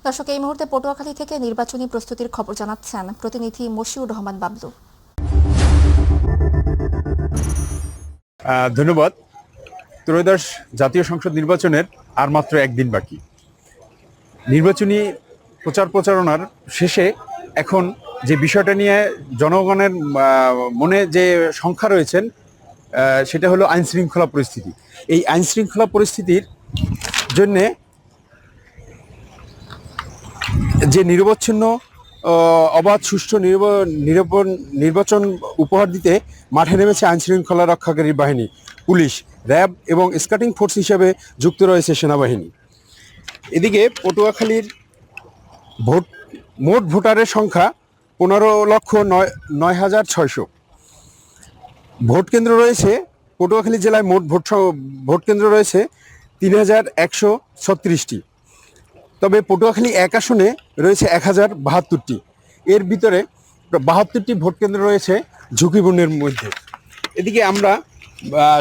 দর্শক, এই মুহূর্তে পটুয়াখালী থেকে নির্বাচনী প্রস্তুতির খবর জানাচ্ছেন প্রতিনিধি মশিউর রহমান বাবলু। ধন্যবাদ। ত্রয়োদশ জাতীয় সংসদ নির্বাচনের আর মাত্র একদিন বাকি। নির্বাচনী প্রচারণার শেষে এখন যে বিষয়টা নিয়ে জনগণের মনে যে সংখ্যা রয়েছেন সেটা হলো আইন শৃঙ্খলা পরিস্থিতি। এই আইন শৃঙ্খলা পরিস্থিতির জন্যে যে নিরবচ্ছিন্ন অবাধ সুষ্ঠু নির্বাচন উপহার দিতে মাঠে নেমেছে আইন শৃঙ্খলা রক্ষাকারী বাহিনী, পুলিশ, র্যাব এবং স্কাটিং ফোর্স হিসেবে যুক্ত রয়েছে সেনাবাহিনী। এদিকে পটুয়াখালীর মোট ভোটারের সংখ্যা 15,09,600। ভোট কেন্দ্র রয়েছে পটুয়াখালী জেলায়, মোট ভোট কেন্দ্র রয়েছে 3,136টি। তবে পটুয়াখালী এক আসনে রয়েছে 1,072টি। এর ভিতরে 72টি ভোট কেন্দ্র রয়েছে ঝুঁকিপূর্ণের মধ্যে। এদিকে আমরা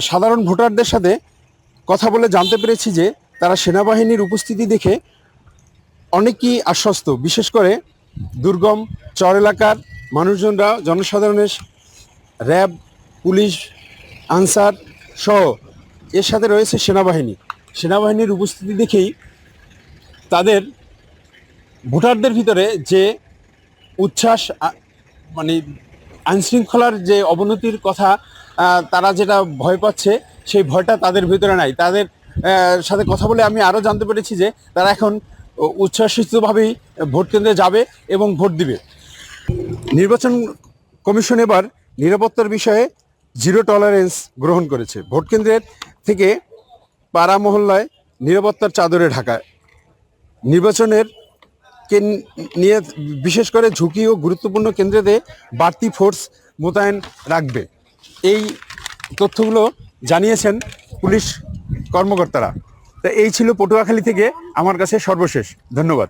সাধারণ ভোটারদের সাথে কথা বলে জানতে পেরেছি যে তারা সেনাবাহিনীর উপস্থিতি দেখে অনেকেই আশ্বস্ত। বিশেষ করে দুর্গম চর এলাকার মানুষজনরা, জনসাধারণের র্যাব, পুলিশ, আনসার সহ এর সাথে রয়েছে সেনাবাহিনীর উপস্থিতি দেখেই তাদের ভোটারদের ভিতরে যে উচ্ছ্বাস, মানে আইনশৃঙ্খলার যে অবনতির কথা তারা যেটা ভয় পাচ্ছে, সেই ভয়টা তাদের ভিতরে নাই। তাদের সাথে কথা বলে আমি আরও জানতে পেরেছি যে তারা এখন উচ্ছ্বাসিতভাবেই ভোট কেন্দ্রে যাবে এবং ভোট দিবে। নির্বাচন কমিশন এবার নিরাপত্তার বিষয়ে জিরো টলারেন্স গ্রহণ করেছে। ভোট কেন্দ্রের থেকে পাড়া মহল্লায় নিরাপত্তার চাদরে ঢাকা। নির্বাচনের নিয়ে বিশেষ করে ঝুঁকি ও গুরুত্বপূর্ণ কেন্দ্রেতে বাড়তি ফোর্স মোতায়েন রাখবে। এই তথ্যগুলো জানিয়েছেন পুলিশ কর্মকর্তারা। তা এই ছিল পটুয়াখালী থেকে আমার কাছে সর্বশেষ। ধন্যবাদ।